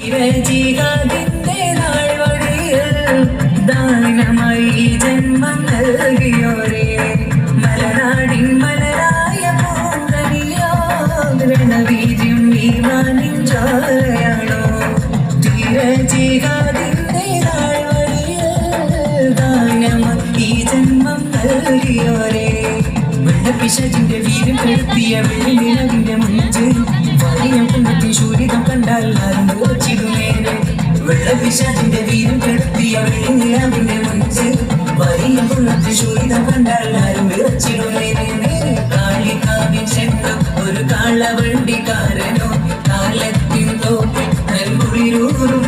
ജിഹാദിന്റെ നാൾവഴിയിൽ ദാനമായി ജന്മം നൽകിയോരേ മലനാടിൻ മലരായ പൂങ്കനിയോ രണവീര്യം ഈമാനിൻ ചോരയാണോ ജിഹാദിന്റെ നാൾവഴിയിൽ ദാനമായി ജന്മം നൽകിയോരേ വെള്ളപ്പിശാചിന്റെ വീര്യം കെടുത്തിയ വെള്ളിനിലവിന്റെ മുഞ്ച് വലിയം കുന്നത്തി ശൂരിതം കണ്ടാൽ ആരും വിറച്ചിടുന്നേരെ വെള്ളപ്പിശാചിന്റെ വീര്യം കെടുത്തിയ വെള്ളിനിലവിന്റെ മുഞ്ച് വലിയം കുന്നത്തി ശൂരിതം കണ്ടാൽ ആരും വിറച്ചിടുന്നേരെ കാളികാവിൻ ചെന്ന ഒരു കാളവണ്ടിക്കാരനോ കാലത്തിൻ തോപ്പിൽ നൽകുളിരൂറും